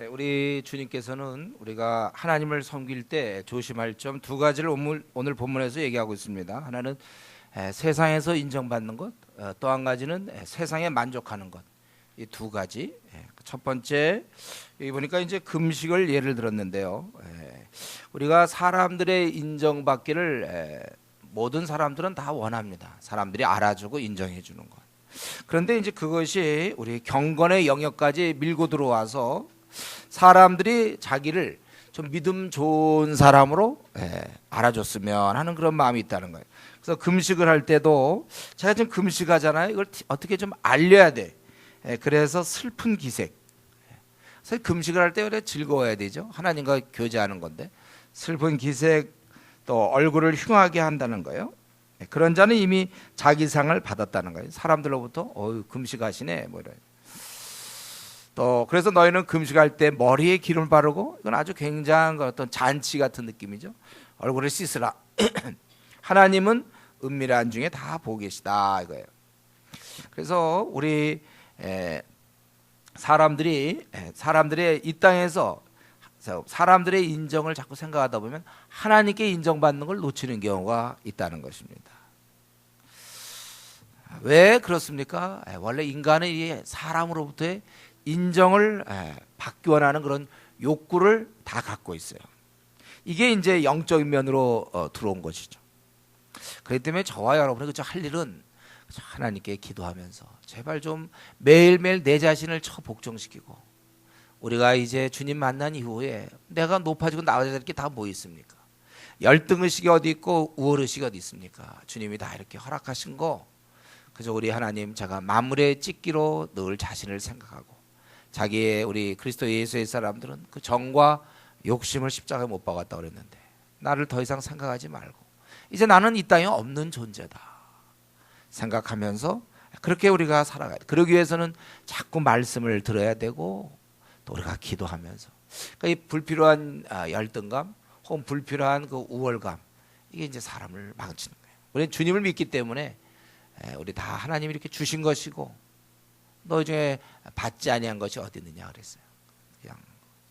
우리 주님께서는 우리가 하나님을 섬길 때 조심할 점 두 가지를 오늘 본문에서 얘기하고 있습니다. 하나는 세상에서 인정받는 것, 또 한 가지는 세상에 만족하는 것. 이 두 가지. 첫 번째, 여기 보니까 이제 금식을 예를 들었는데요. 우리가 사람들의 인정받기를 모든 사람들은 다 원합니다. 사람들이 알아주고 인정해 주는 것. 그런데 이제 그것이 우리 경건의 영역까지 밀고 들어와서 사람들이 자기를 좀 믿음 좋은 사람으로 알아줬으면 하는 그런 마음이 있다는 거예요. 그래서 금식을 할 때도 제가 지금 금식하잖아요. 이걸 어떻게 좀 알려야 돼. 그래서 슬픈 기색. 사실 금식을 할 때 그래 즐거워야 되죠. 하나님과 교제하는 건데 슬픈 기색 또 얼굴을 흉하게 한다는 거예요. 그런 자는 이미 자기 상을 받았다는 거예요. 사람들로부터 금식하시네 뭐 이런. 또 그래서 너희는 금식할 때 머리에 기름을 바르고 이건 아주 굉장한 어떤 잔치 같은 느낌이죠. 얼굴을 씻으라. 하나님은 은밀한 중에 다 보고 계시다 이거예요. 그래서 우리 사람들의 이 땅에서 사람들의 인정을 자꾸 생각하다 보면 하나님께 인정받는 걸 놓치는 경우가 있다는 것입니다. 왜 그렇습니까? 원래 인간은 사람으로부터의 인정을 받기 원하는 그런 욕구를 다 갖고 있어요. 이게 이제 영적인 면으로 들어온 것이죠. 그렇기 때문에 저와 여러분이 할 일은 하나님께 기도하면서 제발 좀 매일매일 내 자신을 복종시키고, 우리가 이제 주님 만난 이후에 내가 높아지고 나아져야 될 게 다 뭐 있습니까? 열등의식이 어디 있고 우월의식이 어디 있습니까? 주님이 다 이렇게 허락하신 거 그저 우리 하나님 제가 만물의 찢기로 늘 자신을 생각하고, 자기의 우리 그리스도 예수의 사람들은 그 정과 욕심을 십자가에 못 박았다 그랬는데 나를 더 이상 생각하지 말고 이제 나는 이 땅에 없는 존재다 생각하면서 그렇게 우리가 살아가야 돼. 그러기 위해서는 자꾸 말씀을 들어야 되고 또 우리가 기도하면서 그러니까 이 불필요한 열등감 혹은 불필요한 그 우월감 이게 이제 사람을 망치는 거예요. 우리는 주님을 믿기 때문에 우리 다 하나님이 이렇게 주신 것이고 너희 중에 받지 아니한 것이 어디 있느냐 그랬어요. 그냥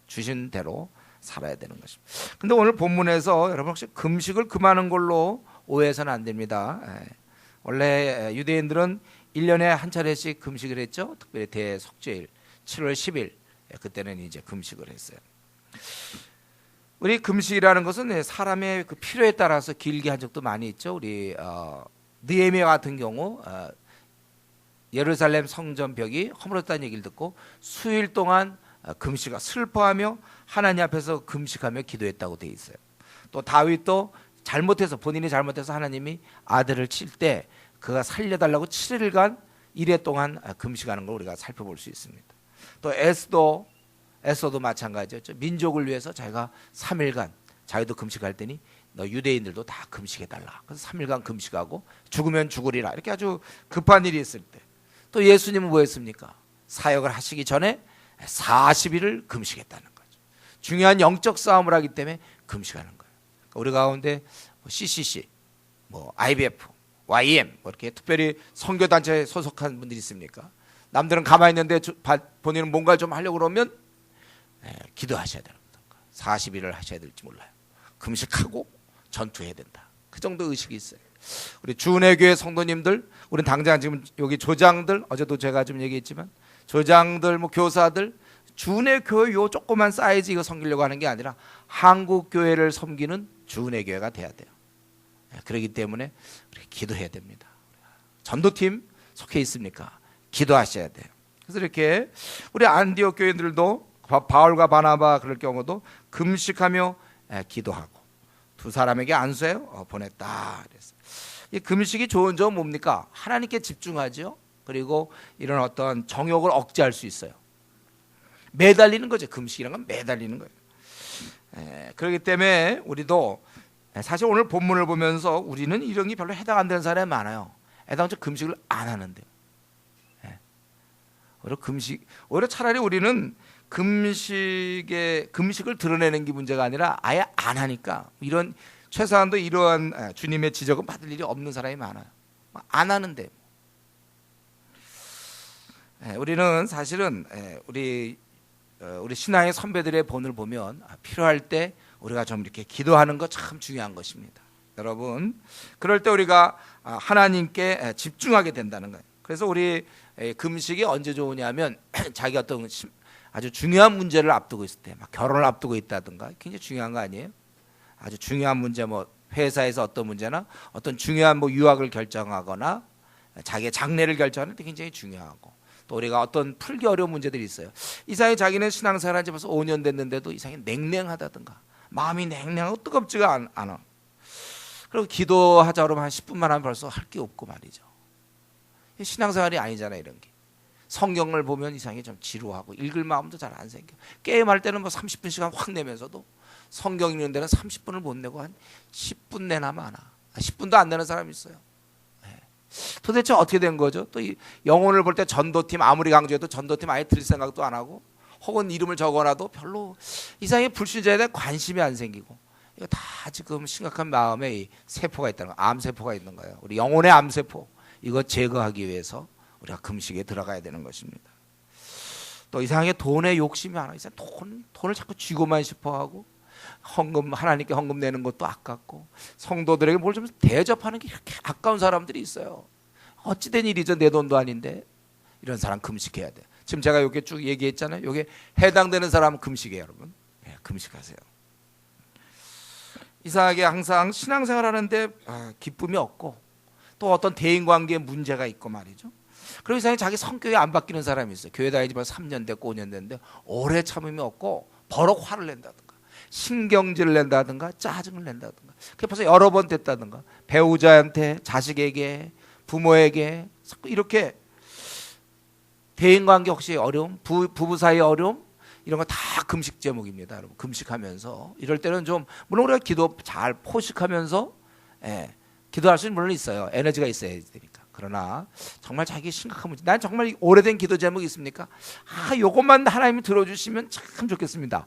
주신 대로 살아야 되는 것입니다. 근데 오늘 본문에서 여러분 혹시 금식을 금하는 걸로 오해해서는 안 됩니다. 원래 유대인들은 1년에 한 차례씩 금식을 했죠. 특별히 대속죄일 7월 10일 그때는 이제 금식을 했어요. 우리 금식이라는 것은 사람의 그 필요에 따라서 길게 한 적도 많이 있죠. 우리 느헤미야 같은 경우 예루살렘 성전 벽이 허물었다는 얘기를 듣고 수일 동안 금식하 슬퍼하며 하나님 앞에서 금식하며 기도했다고 돼 있어요. 또 다윗도 본인이 잘못해서 하나님이 아들을 칠 때 그가 살려달라고 7일간 1회 동안 금식하는 걸 우리가 살펴볼 수 있습니다. 또 에스더도 마찬가지였죠. 민족을 위해서 자기가 3일간 자기도 금식할 때니 너 유대인들도 다 금식해달라. 그래서 3일간 금식하고 죽으면 죽으리라. 이렇게 아주 급한 일이 있을 때 또 예수님은 뭐 했습니까? 사역을 하시기 전에 40일을 금식했다는 거죠. 중요한 영적 싸움을 하기 때문에 금식하는 거예요. 그러니까 우리 가운데 CCC, IBF, YM 이렇게 특별히 선교단체에 소속한 분들이 있습니까? 남들은 가만히 있는데 본인은 뭔가 좀 하려고 그러면 기도하셔야 되는 거예요. 40일을 하셔야 될지 몰라요. 금식하고 전투해야 된다. 그 정도 의식이 있어요. 우리 주은혜교회 성도님들, 우리 당장 지금 여기 조장들, 어제도 제가 좀 얘기했지만 조장들, 교사들, 주은혜교회 요 조그만 사이즈 이거 섬기려고 하는 게 아니라 한국 교회를 섬기는 주은혜교회가 돼야 돼요. 그렇기 때문에 우리 기도해야 됩니다. 전도팀 속해 있습니까? 기도하셔야 돼요. 그래서 이렇게 우리 안디옥 교회들도 바울과 바나바 그럴 경우도 금식하며 기도하고 두 사람에게 안수해 보냈다 그랬어요. 이 금식이 좋은 점은 뭡니까? 하나님께 집중하죠. 그리고 이런 어떤 정욕을 억제할 수 있어요. 매달리는 거죠. 금식이란 건 매달리는 거예요. 그렇기 때문에 우리도 사실 오늘 본문을 보면서 우리는 이런 게 별로 해당 안 되는 사람이 많아요. 해당적 금식을 안 하는데요. 오히려 차라리 우리는 금식을 드러내는 게 문제가 아니라 아예 안 하니까 최소한도 이러한 주님의 지적은 받을 일이 없는 사람이 많아요. 안 하는데 우리는 사실은 우리 우리 신앙의 선배들의 본을 보면 필요할 때 우리가 좀 이렇게 기도하는 거 참 중요한 것입니다. 여러분, 그럴 때 우리가 하나님께 집중하게 된다는 거예요. 그래서 우리 금식이 언제 좋으냐면 자기 어떤 아주 중요한 문제를 앞두고 있을 때, 막 결혼을 앞두고 있다든가, 굉장히 중요한 거 아니에요? 아주 중요한 문제, 뭐 회사에서 어떤 문제나 어떤 중요한 뭐 유학을 결정하거나 자기의 장래를 결정하는 데 굉장히 중요하고, 또 우리가 어떤 풀기 어려운 문제들이 있어요. 이상하게 자기는 신앙생활한 지 벌써 5년 됐는데도 이상하게 냉랭하다든가 마음이 냉랭하고 뜨겁지가 않아. 그리고 기도하자 그러면 한 10분만 하면 벌써 할 게 없고 말이죠. 신앙생활이 아니잖아요, 이런 게. 성경을 보면 이상하게 좀 지루하고 읽을 마음도 잘 안 생겨. 게임할 때는 뭐 30분 시간 확 내면서도 성경 읽는 데는 30분을 못 내고 한 10분 내나 마나. 10분도 안 내는 사람이 있어요. 도대체 어떻게 된 거죠? 또 이 영혼을 볼 때 전도팀 아무리 강조해도 전도팀 아예 들을 생각도 안 하고, 혹은 이름을 적어놔도 별로 이상하게 불신자에 대한 관심이 안 생기고, 이거 다 지금 심각한 마음에 이 세포가 있다는 거, 암세포가 있는 거예요. 우리 영혼의 암세포, 이거 제거하기 위해서 우리가 금식에 들어가야 되는 것입니다. 또 이상하게 돈에 욕심이 많아. 돈을 자꾸 쥐고만 싶어하고, 헌금, 하나님께 헌금 내는 것도 아깝고, 성도들에게 뭘 좀 대접하는 게 이렇게 아까운 사람들이 있어요. 어찌된 일이죠, 내 돈도 아닌데. 이런 사람 금식해야 돼. 지금 제가 이렇게 쭉 얘기했잖아요. 이게 해당되는 사람은 금식이에요, 여러분. 금식하세요. 이상하게 항상 신앙생활 하는데 기쁨이 없고, 또 어떤 대인관계에 문제가 있고 말이죠. 그리고 이상하게 자기 성격이 안 바뀌는 사람이 있어요. 교회 다니지 만 3년 됐고 5년 됐는데 오래 참음이 없고 버럭 화를 낸다든가, 신경질을 낸다든가, 짜증을 낸다든가, 그게 벌써 여러 번 됐다든가, 배우자한테, 자식에게, 부모에게 이렇게 대인관계 혹시 어려움, 부부 사이 어려움, 이런 거 다 금식 제목입니다, 여러분. 금식하면서 이럴 때는 좀, 물론 우리가 기도 잘 포식하면서 기도할 수는 물론 있어요. 에너지가 있어야 되니까. 그러나 정말 자기 심각한 문제, 난 정말 오래된 기도 제목이 있습니까? 요것만 하나님이 들어주시면 참 좋겠습니다.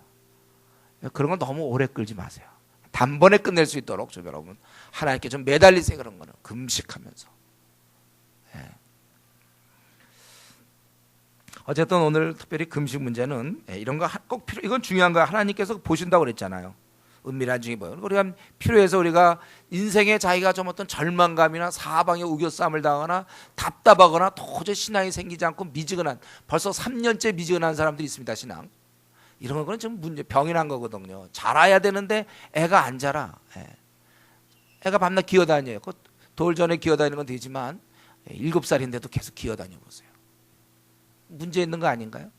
그런 건 너무 오래 끌지 마세요. 단번에 끝낼 수 있도록 좀 여러분 하나님께 좀 매달리세요. 그런 거는 금식하면서. 어쨌든 오늘 특별히 금식 문제는 이런 거 꼭 필요, 이건 중요한 거야. 하나님께서 보신다고 그랬잖아요. 은밀한 중이 뭐예요? 우리가 필요해서 우리가 인생에 자기가 좀 어떤 절망감이나 사방에 우겨싸움을 당하거나 답답하거나 도저히 신앙이 생기지 않고 미지근한, 벌써 3년째 미지근한 사람들이 있습니다. 신앙. 이런 거는 지금 문제, 병이 난 거거든요. 자라야 되는데 애가 안 자라. 애가 밤낮 기어다녀요. 돌 전에 기어다니는 건 되지만 7살인데도 계속 기어다녀 보세요. 문제 있는 거 아닌가요?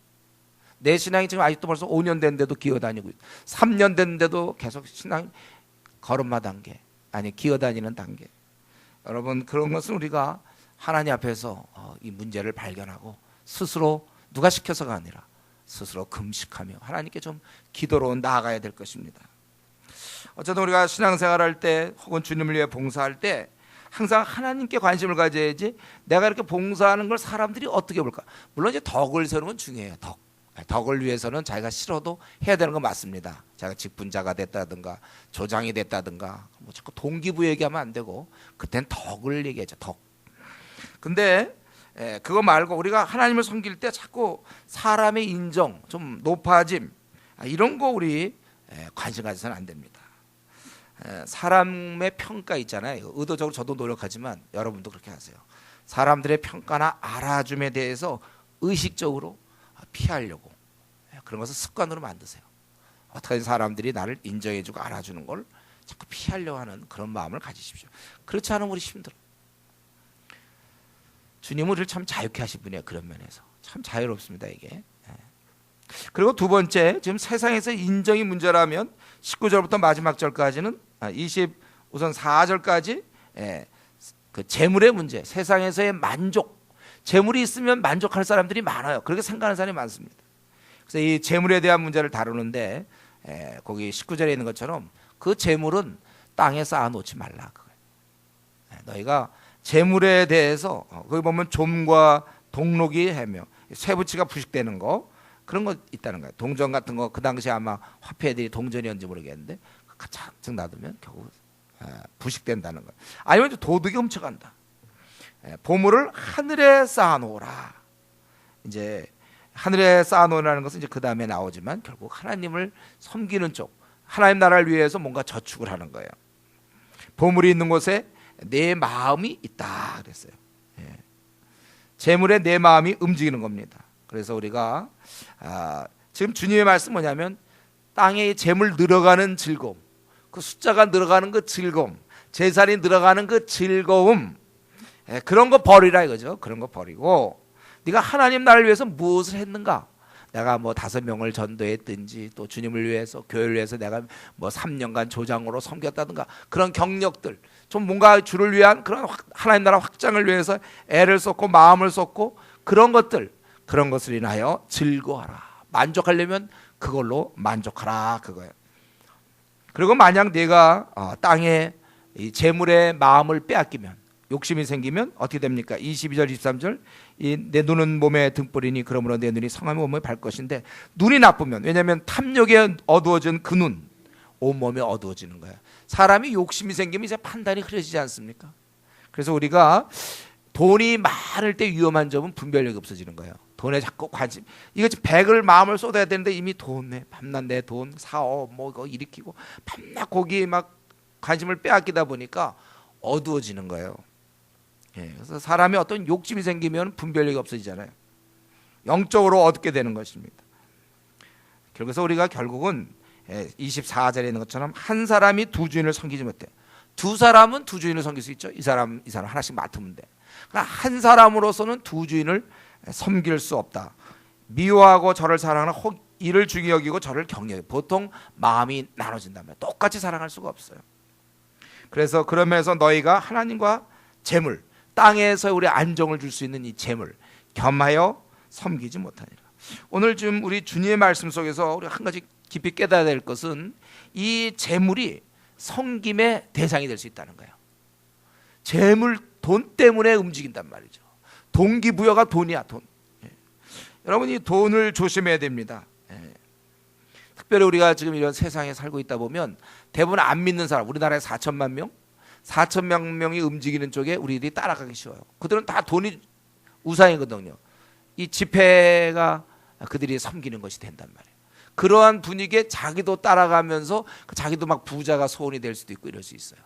내 신앙이 지금 아직도 벌써 5년 됐는데도 기어다니고, 3년 됐는데도 계속 신앙 걸음마 단계, 아니 기어다니는 단계. 여러분, 그런 것은 우리가 하나님 앞에서 이 문제를 발견하고 스스로, 누가 시켜서가 아니라 스스로 금식하며 하나님께 좀 기도로 나아가야 될 것입니다. 어쨌든 우리가 신앙생활할 때 혹은 주님을 위해 봉사할 때 항상 하나님께 관심을 가져야지, 내가 이렇게 봉사하는 걸 사람들이 어떻게 볼까. 물론 이제 덕을 세우는 건 중요해요. 덕을 위해서는 자기가 싫어도 해야 되는 건 맞습니다. 자기가 직분자가 됐다든가 조장이 됐다든가 뭐 자꾸 동기부 얘기하면 안 되고, 그땐 덕을 얘기하죠. 덕. 근데 그거 말고 우리가 하나님을 섬길 때 자꾸 사람의 인정, 좀 높아짐, 이런 거 우리 관심 가져서는 안 됩니다. 사람의 평가 있잖아요. 의도적으로 저도 노력하지만 여러분도 그렇게 하세요. 사람들의 평가나 알아줌에 대해서 의식적으로 피하려고, 그런 것을 습관으로 만드세요. 어떻게 사람들이 나를 인정해주고 알아주는 걸 자꾸 피하려고 하는 그런 마음을 가지십시오. 그렇지 않으면 우리 힘들어. 주님은 우리를 참 자유케 하신 분이에요. 그런 면에서 참 자유롭습니다, 이게. 그리고 두 번째, 지금 세상에서 인정이 문제라면 19절부터 마지막 절까지는 우선 4절까지 그 재물의 문제, 세상에서의 만족, 재물이 있으면 만족할 사람들이 많아요. 그렇게 생각하는 사람이 많습니다. 그래서 이 재물에 대한 문제를 다루는데, 거기 19절에 있는 것처럼 그 재물은 땅에 쌓아놓지 말라. 너희가 재물에 대해서, 거기 보면 좀과 동록이 해며 쇠붙이가 부식되는 거, 그런 거 있다는 거예요. 동전 같은 거, 그 당시에 아마 화폐들이 동전이었는지 모르겠는데 가창 놔두면 결국 부식된다는 거예요. 아니면 도둑이 훔쳐간다. 보물을 하늘에 쌓아놓으라. 이제 하늘에 쌓아놓으라는 것은 이제 그 다음에 나오지만 결국 하나님을 섬기는 쪽, 하나님 나라를 위해서 뭔가 저축을 하는 거예요. 보물이 있는 곳에 내 마음이 있다 그랬어요. 예. 재물에 내 마음이 움직이는 겁니다. 그래서 우리가 지금 주님의 말씀 뭐냐면 땅에 재물 늘어가는 즐거움, 그 숫자가 늘어가는 그 즐거움, 재산이 늘어가는 그 즐거움, 그런 거 버리라 이거죠. 그런 거 버리고 네가 하나님 나라를 위해서 무엇을 했는가? 내가 뭐 5명을 전도했든지 또 주님을 위해서 교회를 위해서 내가 뭐 3년간 조장으로 섬겼다든가 그런 경력들, 좀 뭔가 주를 위한 그런 하나님 나라 확장을 위해서 애를 쏟고 마음을 쏟고 그런 것들, 그런 것을 인하여 즐거워하라. 만족하려면 그걸로 만족하라 그거예요. 그리고 만약 내가 땅에 이 재물의 마음을 빼앗기면, 욕심이 생기면 어떻게 됩니까? 22절 23절 내 눈은 몸의 등불이니 그러므로 내 눈이 성함의 몸에 발 것인데, 눈이 나쁘면, 왜냐하면 탐욕에 어두워진 그 눈, 온몸에 어두워지는 거야. 사람이 욕심이 생기면 이제 판단이 흐려지지 않습니까? 그래서 우리가 돈이 많을 때 위험한 점은 분별력이 없어지는 거예요. 돈에 자꾸 관심, 이거 지금 100을 마음을 쏟아야 되는데 이미 돈에 밤낮 내 돈 사업 뭐 이거 일으키고 밤낮 거기에 막 관심을 빼앗기다 보니까 어두워지는 거예요. 예, 그래서 사람이 어떤 욕심이 생기면 분별력이 없어지잖아요. 영적으로 어둡게 되는 것입니다. 그래서 우리가 결국은 24절에 있는 것처럼 한 사람이 두 주인을 섬기지 못해. 두 사람은 두 주인을 섬길 수 있죠. 이 사람 하나씩 맡으면 돼. 그러나 한 사람으로서는 두 주인을 섬길 수 없다. 미워하고 저를 사랑하는 혹 이를 중히 여기고 저를 경외해. 보통 마음이 나눠진다면 똑같이 사랑할 수가 없어요. 그래서 그러면서 너희가 하나님과 재물, 땅에서 우리 안정을 줄 수 있는 이 재물 겸하여 섬기지 못하니라. 오늘 좀 우리 주님의 말씀 속에서 우리 한 가지 깊이 깨달아야 될 것은 이 재물이 섬김의 대상이 될 수 있다는 거예요. 재물, 돈 때문에 움직인단 말이죠. 동기부여가 돈이야, 돈. 예. 여러분, 이 돈을 조심해야 됩니다. 예. 특별히 우리가 지금 이런 세상에 살고 있다 보면 대부분 안 믿는 사람, 우리나라에 4천만 명, 4천만 명이 움직이는 쪽에 우리들이 따라가기 쉬워요. 그들은 다 돈이 우상이거든요. 이 지폐가 그들이 섬기는 것이 된단 말이에요. 그러한 분위기에 자기도 따라가면서 자기도 막 부자가 소원이 될 수도 있고 이럴 수 있어요.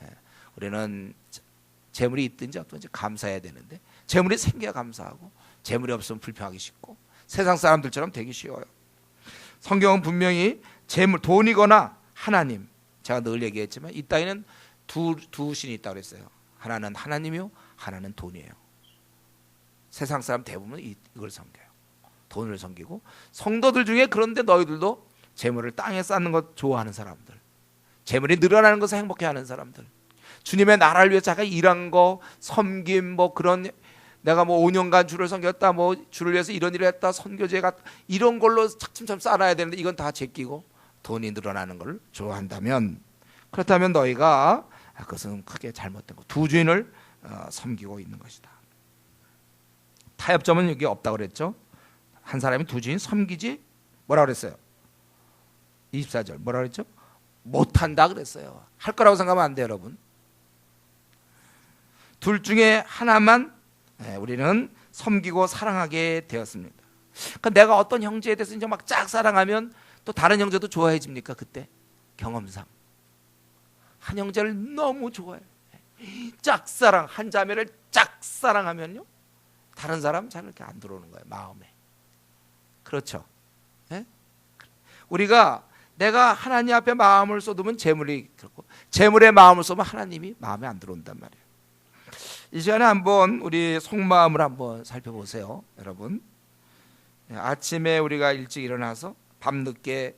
예. 우리는 재물이 있든지 없든지 감사해야 되는데 재물이 생겨야 감사하고 재물이 없으면 불평하기 쉽고 세상 사람들처럼 되기 쉬워요. 성경은 분명히 재물, 돈이거나 하나님, 제가 늘 얘기했지만 이 땅에는 두 신이 있다고 그랬어요. 하나는 하나님이요, 하나는 돈이에요. 세상 사람 대부분 이걸 섬겨요. 돈을 섬기고, 성도들 중에 그런데 너희들도 재물을 땅에 쌓는 것 좋아하는 사람들, 재물이 늘어나는 것을 행복해하는 사람들, 주님의 나라를 위해서 자기가 일한 거, 섬김, 뭐 그런, 내가 뭐 5년간 주를 섬겼다, 뭐 주를 위해서 이런 일을 했다, 선교제가 이런 걸로 차츰차츰 쌓아야 되는데 이건 다 제끼고 돈이 늘어나는 걸 좋아한다면, 그렇다면 너희가 그것은 크게 잘못된 거, 두 주인을 섬기고 있는 것이다. 타협점은 여기 없다고 그랬죠. 한 사람이 두 주인 섬기지 뭐라 그랬어요? 24절 뭐라 그랬죠? 못한다 그랬어요. 할 거라고 생각하면 안 돼요, 여러분. 둘 중에 하나만 우리는 섬기고 사랑하게 되었습니다. 그러니까 내가 어떤 형제에 대해서 이제 막 쫙 사랑하면 또 다른 형제도 좋아해집니까? 그때 경험상 한 형제를 너무 좋아해. 짝사랑, 한 자매를 짝사랑하면요 다른 사람 잘 이렇게 안 들어오는 거예요, 마음에. 그렇죠? 예? 우리가 내가 하나님 앞에 마음을 쏟으면 재물이 그렇고, 재물에 마음을 쏟으면 하나님이 마음에 안 들어온단 말이에요. 이 시간에 한번 우리 속마음을 한번 살펴보세요, 여러분. 아침에 우리가 일찍 일어나서 밤늦게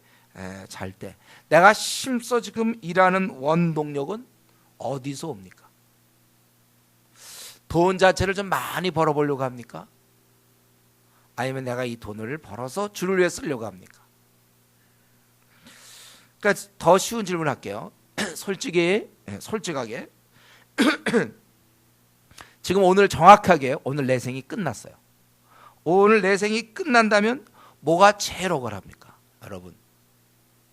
잘 때 내가 힘써 지금 일하는 원동력은 어디서 옵니까? 돈 자체를 좀 많이 벌어보려고 합니까? 아니면 내가 이 돈을 벌어서 주를 위해 쓰려고 합니까? 그러니까 더 쉬운 질문 할게요. 솔직하게 지금 오늘 정확하게 오늘 내 생이 끝났어요. 오늘 내 생이 끝난다면 뭐가 제일 억울합니까? 여러분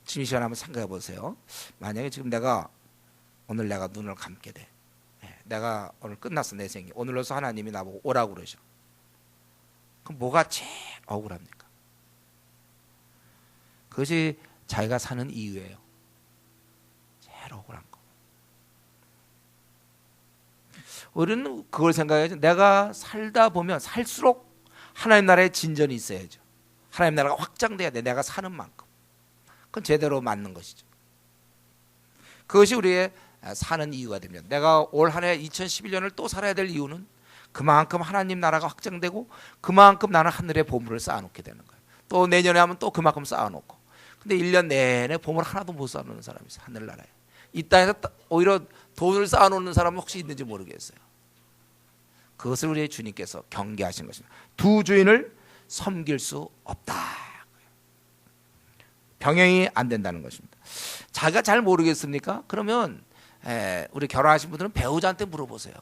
지금 이 시간 한번 생각해 보세요. 만약에 지금 오늘 내가 눈을 감게 돼. 내가 오늘 끝났어, 내 생이. 오늘로서 하나님이 나보고 오라고 그러셔. 그럼 뭐가 제일 억울합니까? 그것이 자기가 사는 이유예요. 제일 억울한 거. 우리는 그걸 생각해야죠. 내가 살다 보면 살수록 하나님 나라의 진전이 있어야죠. 하나님 나라가 확장돼야 돼. 내가 사는 만큼. 그건 제대로 맞는 것이죠. 그것이 우리의 사는 이유가 됩니다. 내가 올 한 해 2011년을 또 살아야 될 이유는 그만큼 하나님 나라가 확장되고 그만큼 나는 하늘의 보물을 쌓아놓게 되는 거예요. 또 내년에 하면 또 그만큼 쌓아놓고. 근데 1년 내내 보물 하나도 못 쌓아놓는 사람이 있어요. 하늘나라에. 이 땅에서 오히려 돈을 쌓아놓는 사람은 혹시 있는지 모르겠어요. 그것을 우리 주님께서 경계하신 것입니다. 두 주인을 섬길 수 없다. 병행이 안 된다는 것입니다. 자기가 잘 모르겠습니까? 그러면 우리 결혼하신 분들은 배우자한테 물어보세요.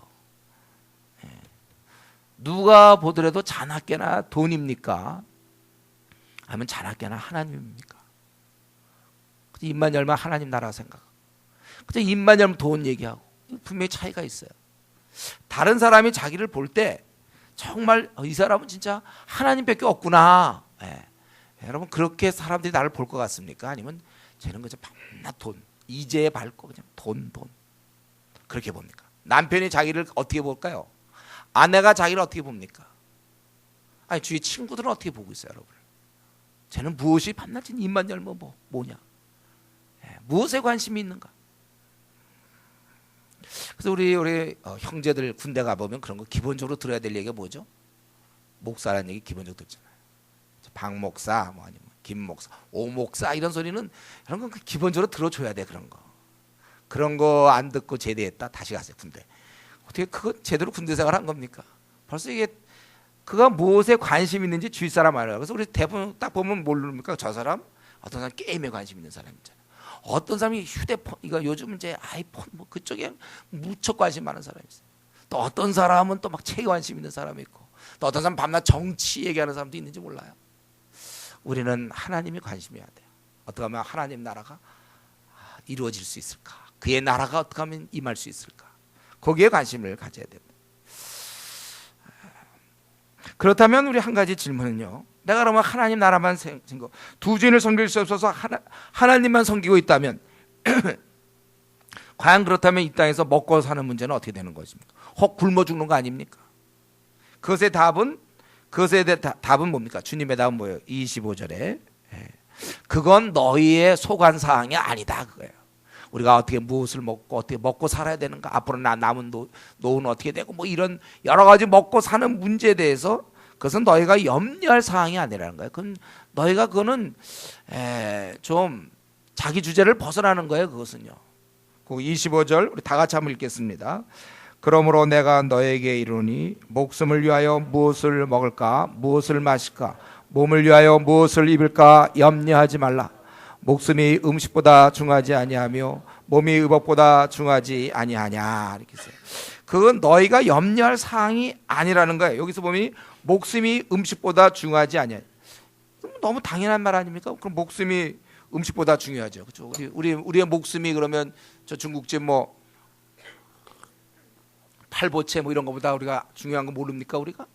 누가 보더라도 자나깨나 돈입니까? 아니면 자나깨나 하나님입니까? 입만 열면 하나님 나라 생각하고 그냥 입만 열면 돈 얘기하고 분명히 차이가 있어요. 다른 사람이 자기를 볼 때 정말 이 사람은 진짜 하나님밖에 없구나. 여러분 그렇게 사람들이 나를 볼 것 같습니까? 아니면 쟤는 그저 밤낮 돈 이제에 밝고 그냥 돈 그렇게 봅니까? 남편이 자기를 어떻게 볼까요? 아내가 자기를 어떻게 봅니까? 아니 주위 친구들은 어떻게 보고 있어요, 여러분? 쟤는 무엇이 밤낮 입만 열면 뭐냐? 무엇에 관심이 있는가? 그래서 우리 형제들 군대 가보면 그런 거 기본적으로 들어야 될 얘기가 뭐죠? 목사라는 얘기 기본적으로 듣잖아요. 박 목사, 뭐 아니면 김 목사, 오 목사 이런 소리는 이런 건 기본적으로 들어줘야 돼. 그런 거 안 듣고 제대했다 다시 가세요 군대. 어떻게 그거 제대로 군대 생활한 겁니까? 벌써 이게 그가 무엇에 관심 있는지 주위 사람 알아요. 그래서 우리 대부분 딱 보면 모릅니까? 저 사람 어떤 사람 게임에 관심 있는 사람 있잖아요. 어떤 사람이 휴대폰 이거 요즘 이제 아이폰 뭐 그쪽에 무척 관심 많은 사람이 있어요. 또 어떤 사람은 또 막 책에 관심 있는 사람이 있고 또 어떤 사람은 밤낮 정치 얘기하는 사람도 있는지 몰라요. 우리는 하나님이 관심이어야 돼요. 어떻게 하면 하나님 나라가 이루어질 수 있을까? 그의 나라가 어떻게 하면 임할 수 있을까? 거기에 관심을 가져야 됩니다. 그렇다면 우리 한 가지 질문은요. 내가 그러면 하나님 나라만 생기고 두 주인을 섬길 수 없어서 하나님만 섬기고 있다면 과연 그렇다면 이 땅에서 먹고 사는 문제는 어떻게 되는 것입니까? 혹 굶어 죽는 거 아닙니까? 그것의 답은 뭡니까? 주님의 답은 뭐예요? 25절에 그건 너희의 소관 사항이 아니다 그거예요. 우리가 어떻게 무엇을 먹고 어떻게 먹고 살아야 되는가? 앞으로 남은 노후는 어떻게 되고 뭐 이런 여러 가지 먹고 사는 문제에 대해서 그것은 너희가 염려할 사항이 아니라는 거예요. 그거는 좀 자기 주제를 벗어나는 거예요. 그것은요. 그 25절 우리 다 같이 한번 읽겠습니다. 그러므로 내가 너에게 이르노니 목숨을 위하여 무엇을 먹을까 무엇을 마실까 몸을 위하여 무엇을 입을까 염려하지 말라. 목숨이 음식보다 중하지 아니하며 몸이 의복보다 중하지 아니하냐 이렇게 써요. 그건 너희가 염려할 사항이 아니라는 거예요. 여기서 보면 목숨이 음식보다 중하지 아니하냐. 너무 당연한 말 아닙니까? 그럼 목숨이 음식보다 중요하죠. 그렇죠? 우리의 목숨이 그러면 저 중국집 뭐 팔보채 뭐 이런 거보다 우리가 중요한 거 모릅니까 우리가?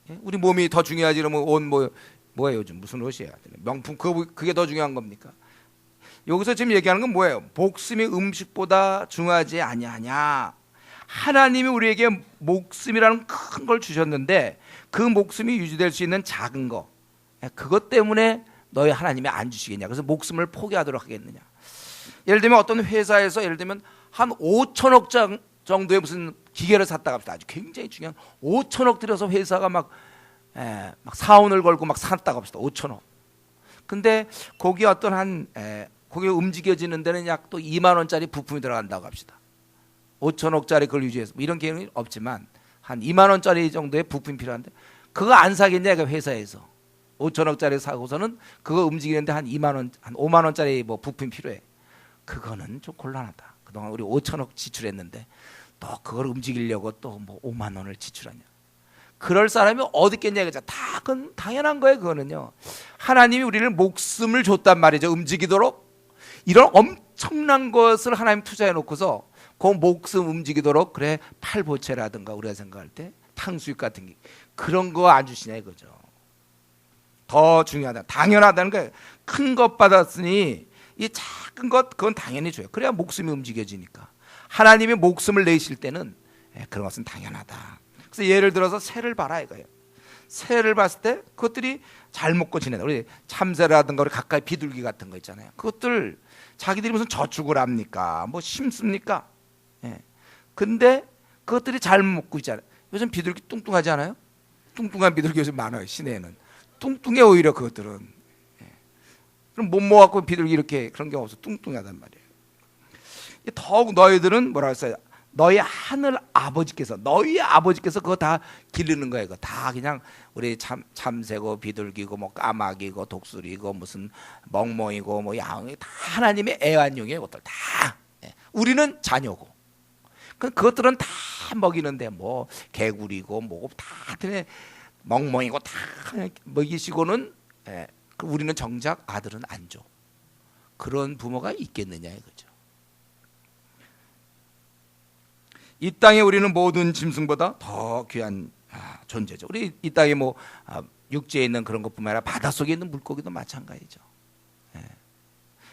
예? 우리 몸이 더 중요하지 그러면 옷 뭐예요 요즘 무슨 옷이에요? 명품 그게 더 중요한 겁니까? 여기서 지금 얘기하는 건 뭐예요? 목숨이 음식보다 중하지 아니하냐. 하나님이 우리에게 목숨이라는 큰 걸 주셨는데 그 목숨이 유지될 수 있는 작은 거 그것 때문에 너희 하나님이 안 주시겠냐. 그래서 목숨을 포기하도록 하겠느냐. 예를 들면 어떤 회사에서 예를 들면 한 5천억 정도의 무슨 기계를 샀다고 합시다. 아주 굉장히 중요한 5천억 들여서 회사가 막 사원을 걸고 막 샀다고 합시다. 5천억. 근데 거기 거기 움직여지는 데는 약 또 2만 원짜리 부품이 들어간다고 합시다. 5천억짜리 그걸 유지해서 뭐 이런 계획은 없지만 한 2만 원짜리 정도의 부품이 필요한데 그거 안 사겠냐 그 회사에서 5천억짜리 사고서는 그거 움직이는데 한 2만 원, 한 5만 원짜리 뭐 부품이 필요해. 그거는 좀 곤란하다. 그동안 우리 5천억 지출했는데 또 그걸 움직이려고 또 뭐 5만 원을 지출하냐. 그럴 사람이 어디 있겠냐 이거죠. 다 그건 당연한 거예요. 그거는요. 하나님이 우리를 목숨을 줬단 말이죠. 움직이도록 이런 엄청난 것을 하나님 투자해 놓고서 그 목숨 움직이도록 그래 팔보채라든가 우리가 생각할 때 탕수육 같은 게 그런 거 안 주시냐 이거죠. 더 중요하다. 당연하다는 거예요. 큰 것 받았으니 이 작은 것 그건 당연히 줘요. 그래야 목숨이 움직여지니까. 하나님이 목숨을 내실 때는 그런 것은 당연하다. 그래서 예를 들어서 새를 봐라 이거예요. 새를 봤을 때 그것들이 잘 먹고 지낸다. 우리 참새라든가 우리 가까이 비둘기 같은 거 있잖아요. 그것들 자기들이 무슨 저축을 합니까? 뭐 심습니까? 근데 그것들이 잘 먹고 있잖아요. 요즘 비둘기 뚱뚱하지 않아요? 뚱뚱한 비둘기 요즘 많아요. 시내에는 뚱뚱해. 오히려 그것들은 그럼 못 먹어갖고 비둘기 이렇게 그런 경우 없어. 뚱뚱하단 말이에요. 더욱 너희들은 뭐라 했어요? 너희 하늘 아버지께서, 너희 아버지께서 그거 다 기르는 거예요. 그거 다 그냥 우리 참새고 비둘기고 뭐 까마귀고 독수리고 무슨 멍멍이고 뭐 양이 다 하나님의 애완용이에요. 그것들 다. 우리는 자녀고. 그것들은 다 먹이는데 뭐 개구리고 뭐고 다 멍멍이고 다 먹이시고는 우리는 정작 아들은 안 줘. 그런 부모가 있겠느냐 이거죠. 이 땅에 우리는 모든 짐승보다 더 귀한 존재죠. 우리 이 땅에 뭐 육지에 있는 그런 것뿐만 아니라 바닷속에 있는 물고기도 마찬가지죠.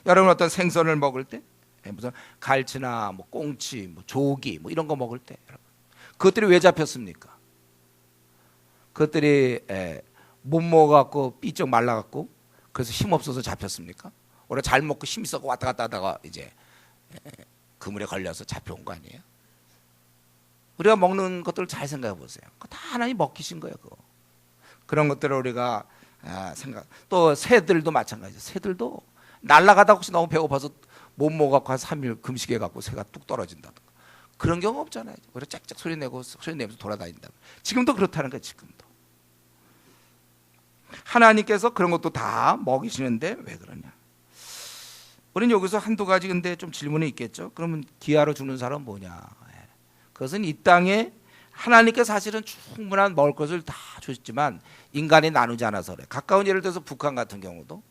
여러분 어떤 생선을 먹을 때 무슨 갈치나 뭐 꽁치, 뭐 조기 뭐 이런 거 먹을 때 여러분, 그것들이 왜 잡혔습니까? 그것들이 못 먹어갖고 삐쩍 말라갖고 그래서 힘 없어서 잡혔습니까? 오히려 잘 먹고 힘 있어서 왔다 갔다 하다가 이제 그물에 걸려서 잡혀온 거 아니에요? 우리가 먹는 것들을 잘 생각해 보세요. 그거 다 하나님 먹히신 거예요. 그거. 그런 것들을 우리가 생각. 또 새들도 마찬가지죠. 새들도 날아가다 혹시 너무 배고파서 못 먹어갖고 한 3일 금식해갖고 새가 뚝 떨어진다든가 그런 경우 없잖아요. 오히려 짹짹 소리 내면서 돌아다닌다. 지금도 그렇다는 거예요. 지금도. 하나님께서 그런 것도 다 먹이시는데 왜 그러냐? 우리는 여기서 한두 가지 근데 좀 질문이 있겠죠. 그러면 기아로 죽는 사람은 뭐냐? 그것은 이 땅에 하나님께 사실은 충분한 먹을 것을 다 주셨지만 인간이 나누지 않아서 그래. 가까운 예를 들어서 북한 같은 경우도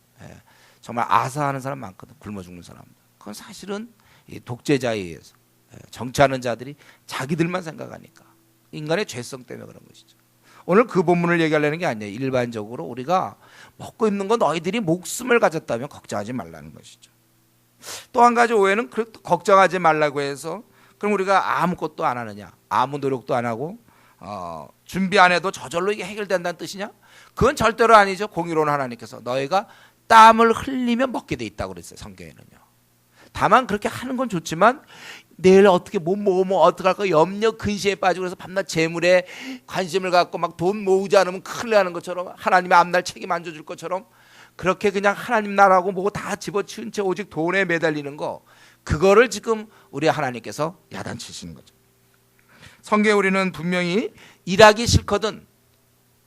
정말 아사하는 사람 많거든. 굶어 죽는 사람. 그건 사실은 독재자에 의해서 정치하는 자들이 자기들만 생각하니까 인간의 죄성 때문에 그런 것이죠. 오늘 그 본문을 얘기하려는 게 아니에요. 일반적으로 우리가 먹고 입는 건 너희들이 목숨을 가졌다면 걱정하지 말라는 것이죠. 또 한 가지 오해는 걱정하지 말라고 해서 그럼 우리가 아무것도 안 하느냐, 아무 노력도 안 하고 준비 안 해도 저절로 이게 해결된다는 뜻이냐? 그건 절대로 아니죠. 공의로운 하나님께서 너희가 땀을 흘리며 먹게 돼 있다고 그랬어요. 성경에는요. 다만 그렇게 하는 건 좋지만 내일 어떻게 못 먹으면 어떡할까 염려 근심에 빠지고 그래서 밤낮 재물에 관심을 갖고 막 돈 모으지 않으면 큰일 나는 것처럼 하나님의 앞날 책임 안 져줄 것처럼 그렇게 그냥 하나님 나라고 뭐고 다 집어치운 채 오직 돈에 매달리는 거 그거를 지금 우리 하나님께서 야단치시는 거죠. 성경에 우리는 분명히 일하기 싫거든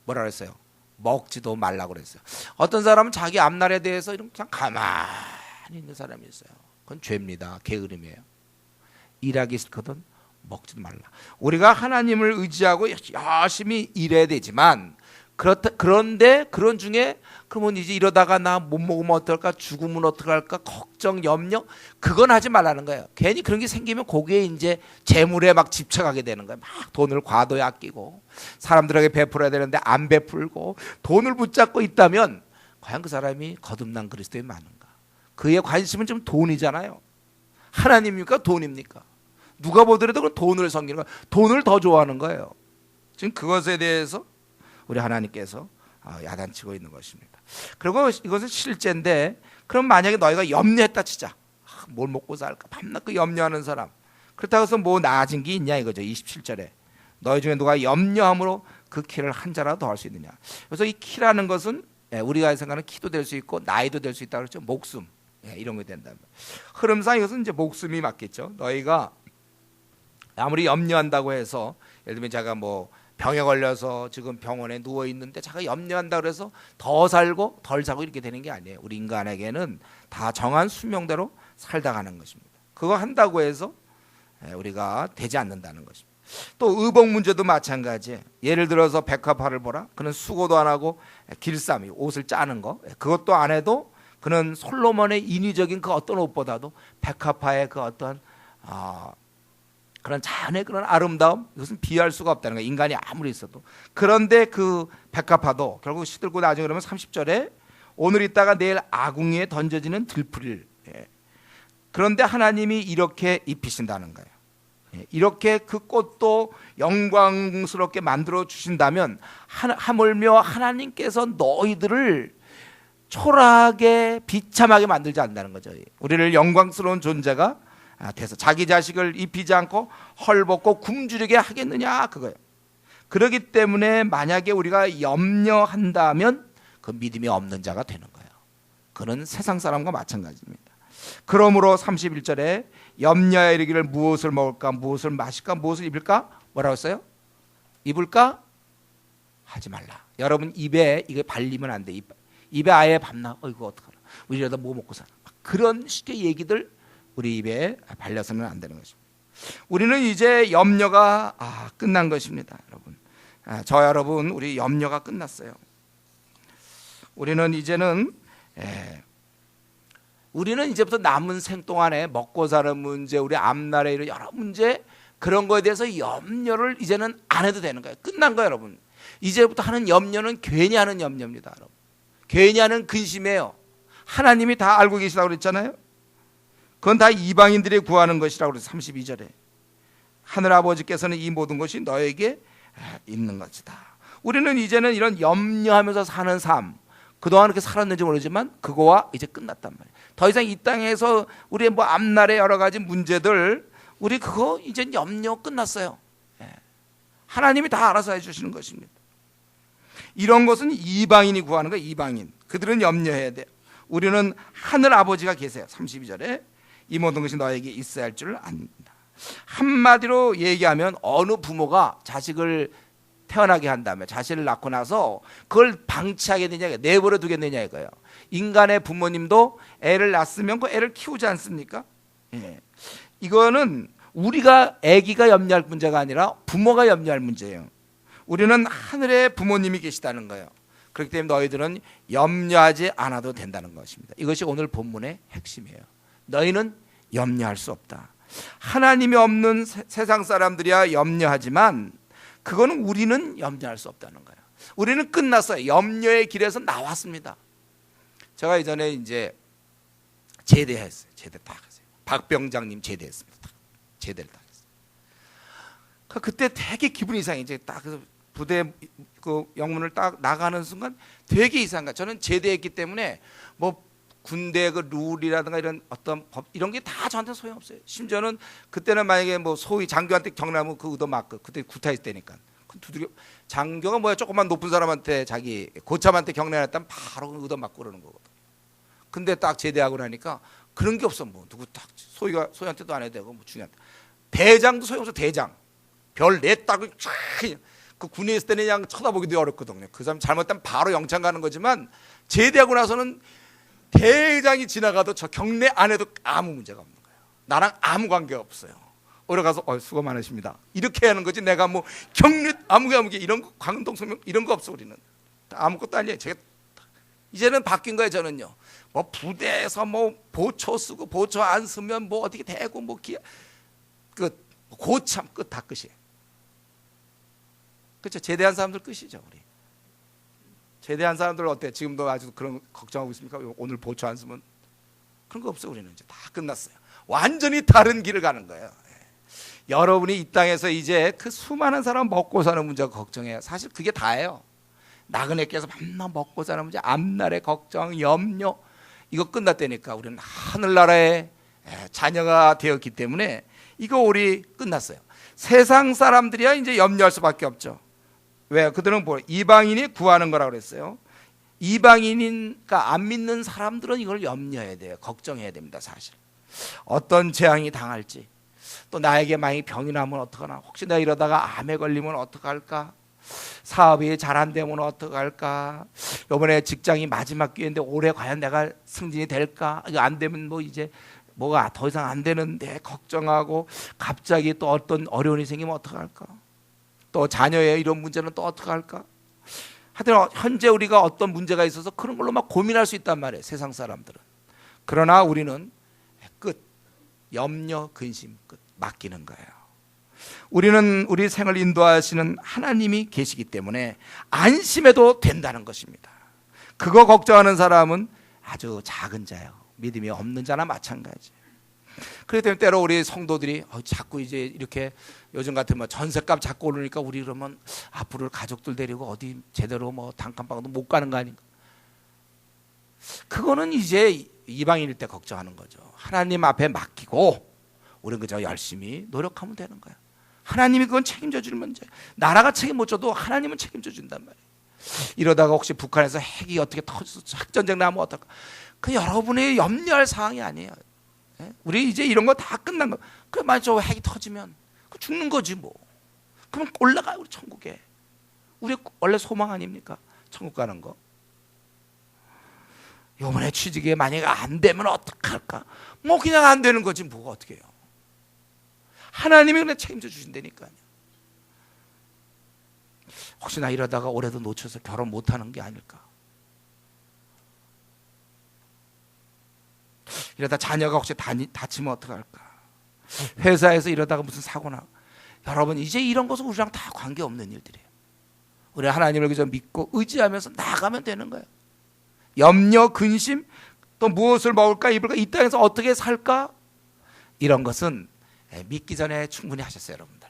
뭐라 그랬어요? 먹지도 말라고 그랬어요. 어떤 사람은 자기 앞날에 대해서 이런 그냥 가만히 있는 사람이 있어요. 그건 죄입니다. 게으름이에요. 일하기 싫거든 먹지도 말라. 우리가 하나님을 의지하고 열심히 일해야 되지만 그런데 그런 중에 그러면 이제 이러다가 나 못 먹으면 어떨까 죽으면 어떡할까 걱정 염려 그건 하지 말라는 거예요. 괜히 그런 게 생기면 거기에 이제 재물에 막 집착하게 되는 거예요. 막 돈을 과도히 아끼고 사람들에게 베풀어야 되는데 안 베풀고 돈을 붙잡고 있다면 과연 그 사람이 거듭난 그리스도의 많은가? 그의 관심은 좀 돈이잖아요. 하나님입니까? 돈입니까? 누가 보더라도 그 돈을 섬기는 거예요. 돈을 더 좋아하는 거예요. 지금 그것에 대해서 우리 하나님께서 야단치고 있는 것입니다. 그리고 이것은 실제인데 그럼 만약에 너희가 염려했다 치자. 뭘 먹고 살까? 밤낮 그 염려하는 사람. 그렇다고 해서 뭐 나아진 게 있냐 이거죠. 27절에 너희 중에 누가 염려함으로 그 키를 한 자라도 더 할 수 있느냐. 그래서 이 키라는 것은 우리가 생각하는 키도 될 수 있고 나이도 될 수 있다고 그랬죠. 목숨 이런 게 된다면 흐름상 이것은 이제 목숨이 맞겠죠. 너희가 아무리 염려한다고 해서 예를 들면 제가 뭐 병에 걸려서 지금 병원에 누워 있는데 자가 염려한다 그래서 더 살고 덜 살고 이렇게 되는 게 아니에요. 우리 인간에게는 다 정한 수명대로 살다 가는 것입니다. 그거 한다고 해서 우리가 되지 않는다는 것입니다. 또 의복 문제도 마찬가지예요. 예를 들어서 백합화를 보라. 그는 수고도 안 하고 길쌈이 옷을 짜는 거 그것도 안 해도 그는 솔로몬의 인위적인 그 어떤 옷보다도 백합화의 그 어떤 그런 자연의 그런 아름다움, 이것은 비할 수가 없다는 거예요. 인간이 아무리 있어도. 그런데 그 백합화도 결국 시들고 나중에 그러면 30절에 오늘 있다가 내일 아궁이에 던져지는 들풀일. 그런데 하나님이 이렇게 입히신다는 거예요. 이렇게 그 꽃도 영광스럽게 만들어 주신다면 하물며 하나님께서 너희들을 초라하게 비참하게 만들지 않는다는 거죠. 우리를 영광스러운 존재가 돼서 자기 자식을 입히지 않고 헐벗고 굶주리게 하겠느냐, 그거예요. 그렇기 때문에 만약에 우리가 염려한다면 그 믿음이 없는 자가 되는 거예요. 그는 세상 사람과 마찬가지입니다. 그러므로 31절에 염려하여 이르기를 무엇을 먹을까, 무엇을 마실까, 무엇을 입을까, 뭐라고 했어요? 입을까? 하지 말라. 여러분 입에 이게 발리면 안 돼. 입에 아예 밤나. 이거 어떡하나, 우리 이러다 뭐 먹고 사나, 그런 식의 얘기들 우리 입에 발려서는 안 되는 것입니다. 우리는 이제 염려가 끝난 것입니다. 여러분, 저 여러분, 우리 염려가 끝났어요. 우리는 이제부터 남은 생 동안에 먹고 사는 문제, 우리 앞날에 이런 여러 문제, 그런 거에 대해서 염려를 이제는 안 해도 되는 거예요. 끝난 거예요, 여러분. 이제부터 하는 염려는 괜히 하는 염려입니다, 여러분. 괜히 하는 근심이에요. 하나님이 다 알고 계시다고 그랬잖아요. 그건 다 이방인들이 구하는 것이라고 그래서 32절에 하늘아버지께서는 이 모든 것이 너에게 있는 것이다. 우리는 이제는 이런 염려하면서 사는 삶, 그동안 그렇게 살았는지 모르지만 그거와 이제 끝났단 말이에요. 더 이상 이 땅에서 우리의 뭐 앞날의 여러 가지 문제들, 우리 그거 이제 염려 끝났어요. 하나님이 다 알아서 해주시는 것입니다. 이런 것은 이방인이 구하는 거예요. 이방인, 그들은 염려해야 돼요. 우리는 하늘 아버지가 계세요. 32절에 이 모든 것이 너에게 있어야 할 줄 안다. 한마디로 얘기하면 어느 부모가 자식을 태어나게 한 다음에 자식을 낳고 나서 그걸 방치하게 되냐, 내버려 두겠느냐 이거예요. 인간의 부모님도 애를 낳았으면 그 애를 키우지 않습니까? 이거는 우리가 아기가 염려할 문제가 아니라 부모가 염려할 문제예요. 우리는 하늘의 부모님이 계시다는 거예요. 그렇기 때문에 너희들은 염려하지 않아도 된다는 것입니다. 이것이 오늘 본문의 핵심이에요. 너희는 염려할 수 없다. 하나님이 없는 세상 사람들이야 염려하지만 그거는 우리는 염려할 수 없다는 거예요. 우리는 끝났어요. 염려의 길에서 나왔습니다. 제가 이전에 이제 제대했어요. 제대 딱 했어요. 박병장님 제대했습니다. 제대를 딱 했어요. 그때 되게 기분이 이상해. 이제 딱 부대 그 영문을 딱 나가는 순간 되게 이상한 거야. 저는 제대했기 때문에 뭐 군대 그 룰이라든가 이런 어떤 법 이런 게 다 저한테 소용없어요. 심지어는 그때는 만약에 뭐 소위 장교한테 경례하면 그 의도 맞고, 그때 구타했을 때니까 두드려, 장교가 뭐야 조금만 높은 사람한테 자기 고참한테 경례했다면 바로 의도 맞고 그러는 거거든. 근데 딱 제대하고 나니까 그런 게 없어. 뭐 누구 딱 소위한테도 안 해도 되고, 뭐 중요한 대장도 소용없어. 대장 별 넷 따고 그 군에 있을 때는 그냥 쳐다보기도 어렵거든요. 그 사람 잘못하면 바로 영창 가는 거지만 제대하고 나서는 대장이 지나가도 저 경례 안 해도 아무 문제가 없는 거예요. 나랑 아무 관계가 없어요. 오래 가서 수고 많으십니다 이렇게 하는 거지, 내가 뭐 경례 아무게 이런 거, 광동 성명 이런 거 없어. 우리는 아무것도 아니에요. 제가 이제는 바뀐 거예요. 저는요, 뭐 부대에서 뭐 보초 쓰고 보초 안 쓰면 뭐 어떻게 되고 뭐 끝, 고참 끝, 다 끝이에요. 그렇죠? 제대한 사람들 끝이죠. 우리 제대한 사람들 어때? 지금도 아주 그런 걱정하고 있습니까? 오늘 보초 안 쓰면 그런 거 없어요. 우리는 이제 다 끝났어요. 완전히 다른 길을 가는 거예요. 여러분이 이 땅에서 이제 그 수많은 사람 먹고 사는 문제가 걱정해요. 사실 그게 다예요. 나그네께서 맨날 먹고 사는 문제, 앞날의 걱정, 염려, 이거 끝났다니까. 우리는 하늘나라의 자녀가 되었기 때문에 이거 우리 끝났어요. 세상 사람들이야 이제 염려할 수밖에 없죠. 왜? 그들은 뭐 이방인이 구하는 거라고 그랬어요. 이방인이니까 안 믿는 사람들은 이걸 염려해야 돼요. 걱정해야 됩니다. 사실 어떤 재앙이 당할지, 또 나에게 만약에 병이 나면 어떡하나, 혹시 내가 이러다가 암에 걸리면 어떡할까, 사업이 잘 안 되면 어떡할까, 이번에 직장이 마지막 기회인데 올해 과연 내가 승진이 될까, 이거 안 되면 뭐 이제 뭐가 더 이상 안 되는데 걱정하고, 갑자기 또 어떤 어려움이 생기면 어떡할까, 또 자녀의 이런 문제는 또 어떡할까. 하여튼 현재 우리가 어떤 문제가 있어서 그런 걸로 막 고민할 수 있단 말이에요, 세상 사람들은. 그러나 우리는 끝, 염려, 근심 끝, 맡기는 거예요. 우리는 우리 생을 인도하시는 하나님이 계시기 때문에 안심해도 된다는 것입니다. 그거 걱정하는 사람은 아주 작은 자예요. 믿음이 없는 자나 마찬가지예요. 그렇기 때문에 때로 우리 성도들이 자꾸 이제 이렇게 요즘 같으면 전셋값 자꾸 오르니까 우리 그러면 앞으로 가족들 데리고 어디 제대로 뭐 단칸방도 못 가는 거 아닌가. 그거는 이제 이방인일 때 걱정하는 거죠. 하나님 앞에 맡기고 우리는 그저 열심히 노력하면 되는 거야. 하나님이 그건 책임져 줄 문제. 나라가 책임 못 져도 하나님은 책임져 준단 말이에요. 이러다가 혹시 북한에서 핵이 어떻게 터져서 핵전쟁 나면 어떨까? 그 여러분의 염려할 사항이 아니에요. 우리 이제 이런 거 다 끝난 거. 그 만약 저 핵이 터지면 죽는 거지 뭐. 그럼 올라가요 우리 천국에. 우리 원래 소망 아닙니까? 천국 가는 거. 요번에 취직에 만약에 안 되면 어떡할까? 뭐 그냥 안 되는 거지 뭐가 어떻게 해요. 하나님이 그냥 책임져 주신다니까요. 혹시나 이러다가 올해도 놓쳐서 결혼 못하는 게 아닐까? 이러다 자녀가 혹시 다치면 어떡할까? 회사에서 이러다가 무슨 사고나. 여러분 이제 이런 것은 우리랑 다 관계없는 일들이에요. 우리 하나님을 그저 믿고 의지하면서 나가면 되는 거예요. 염려, 근심, 또 무엇을 먹을까 입을까 이 땅에서 어떻게 살까? 이런 것은 믿기 전에 충분히 하셨어요. 여러분들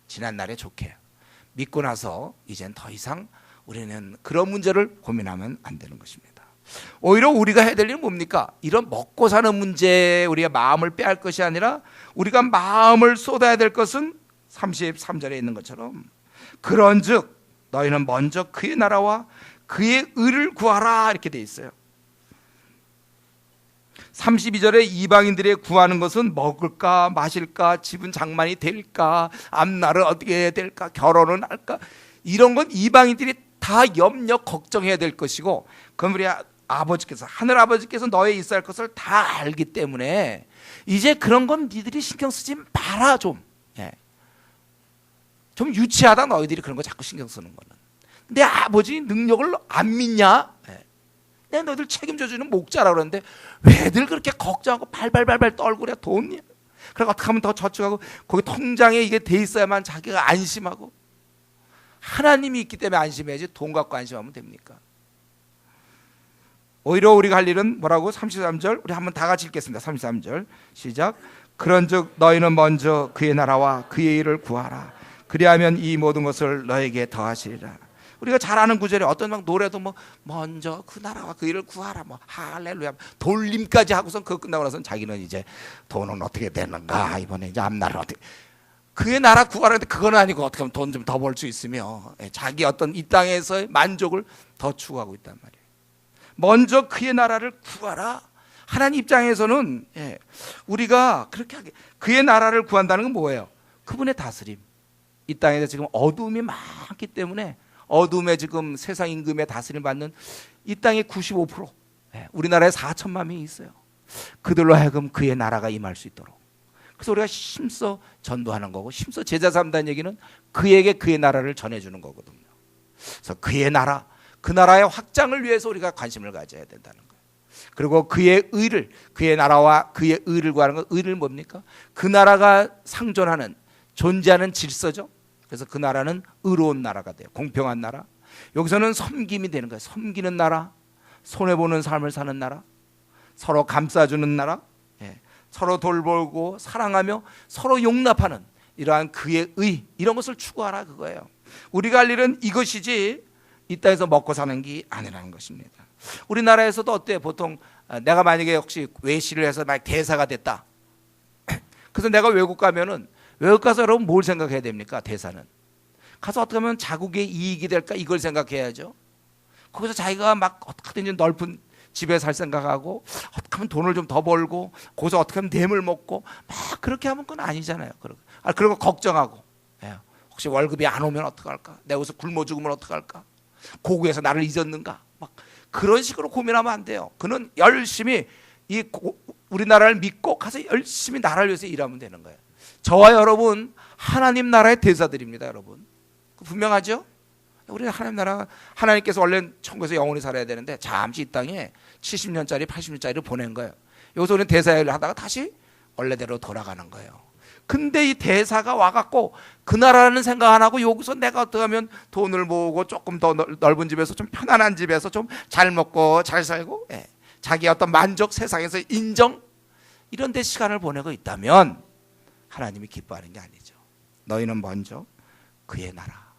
지난날에 좋게 믿고 나서 이젠 더 이상 우리는 그런 문제를 고민하면 안 되는 것입니다. 오히려 우리가 해야 될 일은 뭡니까? 이런 먹고 사는 문제에 우리가 마음을 빼앗을 것이 아니라 우리가 마음을 쏟아야 될 것은 33절에 있는 것처럼 그런즉 너희는 먼저 그의 나라와 그의 의를 구하라 이렇게 돼 있어요. 32절에 이방인들이 구하는 것은 먹을까 마실까 집은 장만이 될까 앞날은 어떻게 해야 될까 결혼은 할까 이런 건 이방인들이 다 염려 걱정해야 될 것이고 그럼 우리 아버지께서 하늘 아버지께서 너의 있어야 할 것을 다 알기 때문에 이제 그런 건 니들이 신경 쓰지 마라 좀. 좀 유치하다 너희들이 그런 거 자꾸 신경 쓰는 거는. 내 아버지 능력을 안 믿냐? 내가 너희들 책임져 주는 목자라 그러는데 왜들 그렇게 걱정하고 발발발발 떨고 그래 돈이야. 그러니까 어떻게 하면 더 저축하고 거기 통장에 이게 돼 있어야만 자기가 안심하고 하나님이 있기 때문에 안심해야지 돈 갖고 안심하면 됩니까? 오히려 우리가 할 일은 뭐라고? 33절 우리 한번 다 같이 읽겠습니다. 33절 시작. 그런즉 너희는 먼저 그의 나라와 그의 일을 구하라. 그리하면 이 모든 것을 너에게 더하시리라. 우리가 잘 아는 구절에 어떤 막 노래도 뭐 먼저 그 나라와 그 일을 구하라 뭐 할렐루야 돌림까지 하고선 그거 끝나고 나서는 자기는 이제 돈은 어떻게 되는가 이번에 이제 앞날은 어떻게 그의 나라 구하라는데 그건 아니고 어떻게 하면 돈 좀 더 벌 수 있으며 자기 어떤 이 땅에서의 만족을 더 추구하고 있단 말이에요. 먼저 그의 나라를 구하라. 하나님 입장에서는 우리가 그렇게 하게 그의 나라를 구한다는 건 뭐예요? 그분의 다스림. 이 땅에서 지금 어두움이 많기 때문에 어둠에 지금 세상 임금의 다스림 받는 이 땅의 95% 우리나라에 4천만 명이 있어요. 그들로 하여금 그의 나라가 임할 수 있도록 그래서 우리가 힘써 전도하는 거고 힘써 제자 삼다는 얘기는 그에게 그의 나라를 전해주는 거거든요. 그래서 그의 나라 그 나라의 확장을 위해서 우리가 관심을 가져야 된다는 거예요. 그리고 그의 의를 그의 나라와 그의 의를 구하는 건 의를 뭡니까? 그 나라가 상존하는 존재하는 질서죠. 그래서 그 나라는 의로운 나라가 돼요. 공평한 나라. 여기서는 섬김이 되는 거예요. 섬기는 나라, 손해보는 삶을 사는 나라, 서로 감싸주는 나라, 서로 돌보고 사랑하며 서로 용납하는 이러한 그의 의 이런 것을 추구하라 그거예요. 우리가 할 일은 이것이지 이 땅에서 먹고 사는 게 아니라는 것입니다. 우리나라에서도 어때요? 보통 내가 만약에 혹시 외시를 해서 만약 대사가 됐다. 그래서 내가 외국 가면은 외국 가서 여러분 뭘 생각해야 됩니까? 대사는 가서 어떻게 하면 자국의 이익이 될까 이걸 생각해야죠. 거기서 자기가 막 어떻게든지 넓은 집에 살 생각하고 어떻게 하면 돈을 좀 더 벌고 거기서 어떻게 하면 뇌물 먹고 막 그렇게 하면 그건 아니잖아요. 그리고 걱정하고 혹시 월급이 안 오면 어떡할까? 내가 여기서 굶어 죽으면 어떡할까? 고국에서 나를 잊었는가? 막 그런 식으로 고민하면 안 돼요. 그는 열심히 우리나라를 믿고 가서 열심히 나라를 위해서 일하면 되는 거예요. 저와 여러분 하나님 나라의 대사들입니다. 여러분 분명하죠? 우리 하나님 나라 하나님께서 원래 천국에서 영원히 살아야 되는데 잠시 이 땅에 70년짜리 80년짜리를 보낸 거예요. 여기서 우리는 대사 일을 하다가 다시 원래대로 돌아가는 거예요. 근데 이 대사가 와갖고 그 나라라는 생각 안 하고 여기서 내가 어떻게 하면 돈을 모으고 조금 더 넓은 집에서 좀 편안한 집에서 좀 잘 먹고 잘 살고, 예, 자기의 어떤 만족, 세상에서 인정, 이런 데 시간을 보내고 있다면 하나님이 기뻐하는 게 아니죠. 너희는 먼저 그의 나라,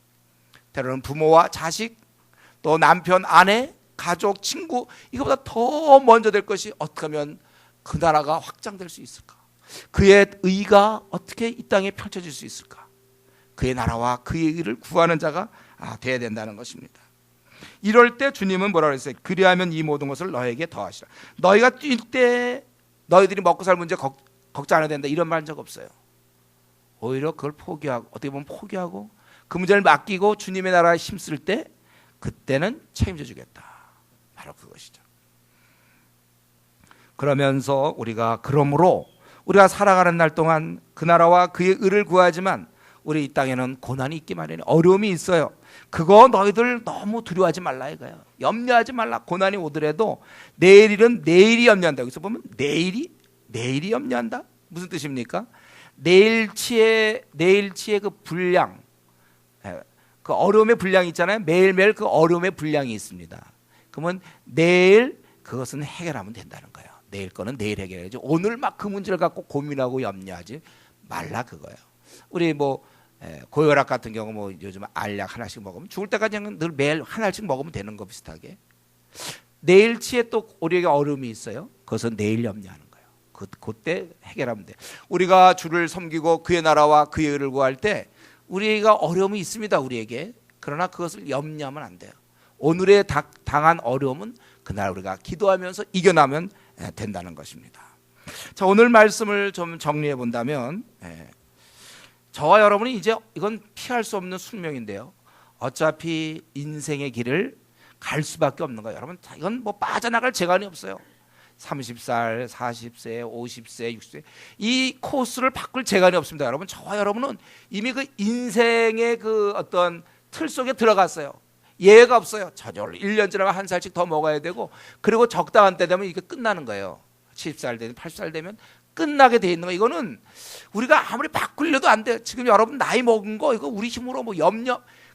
때로는 부모와 자식, 또 남편, 아내, 가족, 친구, 이거보다 더 먼저 될 것이 어떻게 하면 그 나라가 확장될 수 있을까? 그의 의가 어떻게 이 땅에 펼쳐질 수 있을까? 그의 나라와 그의 의를 구하는 자가 돼야 된다는 것입니다. 이럴 때 주님은 뭐라고 했어요? 그리하면 이 모든 것을 너에게 더하시라. 너희가 뛸 때 너희들이 먹고 살 문제 걱정 안 해도 된다, 이런 말 한 적 없어요. 오히려 그걸 포기하고, 어떻게 보면 포기하고 그 문제를 맡기고 주님의 나라에 힘쓸 때 그때는 책임져 주겠다, 바로 그것이죠. 그러면서 그러므로 우리가 살아가는 날 동안 그 나라와 그의 의를 구하지만 우리 이 땅에는 고난이 있기 마련이에요. 어려움이 있어요. 그거 너희들 너무 두려워하지 말라 이거예요. 염려하지 말라. 고난이 오더라도 내일 일은 내일이 염려한다. 여기서 보면 내일이 염려한다? 무슨 뜻입니까? 내일치의 그 분량, 그 어려움의 분량이 있잖아요. 매일매일 그 어려움의 분량이 있습니다. 그러면 내일 그것은 해결하면 된다는 거예요. 내일 거는 내일 해결해야지. 오늘 막 그 문제를 갖고 고민하고 염려하지 말라 그거예요. 우리 고혈압 같은 경우 요즘 알약 하나씩 먹으면 죽을 때까지 늘 매일 하나씩 먹으면 되는 거 비슷하게, 내일치에 또 우리에게 어려움이 있어요. 그것은 내일 염려하는 거예요. 그때 해결하면 돼요. 우리가 주를 섬기고 그의 나라와 그의 의를 구할 때 우리가 어려움이 있습니다, 우리에게. 그러나 그것을 염려하면 안 돼요. 오늘에 당한 어려움은 그날 우리가 기도하면서 이겨나면 된다는 것입니다. 자, 오늘 말씀을 좀 정리해 본다면, 저와 여러분이 이제 이건 피할 수 없는 숙명인데요. 어차피 인생의 길을 갈 수밖에 없는 거예요. 여러분, 이건 빠져나갈 재간이 없어요. 30살, 40세, 50세, 60세 이 코스를 바꿀 재간이 없습니다. 여러분, 저와 여러분은 이미 그 인생의 그 어떤 틀 속에 들어갔어요. 예외가 없어요. 저절로 1년 지나면 한 살씩 더 먹어야 되고, 그리고 적당한 때 되면 이게 끝나는 거예요. 70살 되면 80살 되면 끝나게 돼 있는 거. 이거는 우리가 아무리 바꾸려도 안 돼요. 지금 여러분 나이 먹은 거 이거 우리 힘으로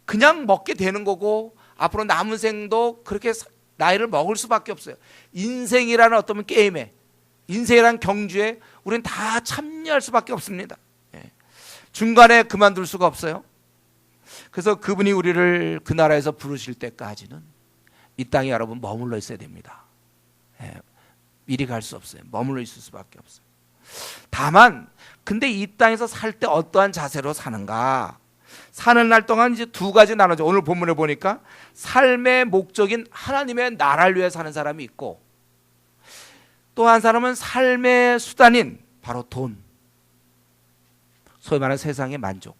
그냥 먹게 되는 거고, 앞으로 남은 생도 그렇게 나이를 먹을 수밖에 없어요. 인생이라는 어떤 게임에, 인생이라는 경주에 우리는 다 참여할 수밖에 없습니다. 중간에 그만둘 수가 없어요. 그래서 그분이 우리를 그 나라에서 부르실 때까지는 이 땅에 여러분 머물러 있어야 됩니다. 미리 갈 수 없어요. 머물러 있을 수밖에 없어요. 다만 근데 이 땅에서 살 때 어떠한 자세로 사는가? 사는 날 동안 이제 두 가지 나눠져. 오늘 본문에 보니까 삶의 목적인 하나님의 나라를 위해 사는 사람이 있고, 또 한 사람은 삶의 수단인 바로 돈, 소위 말하는 세상의 만족,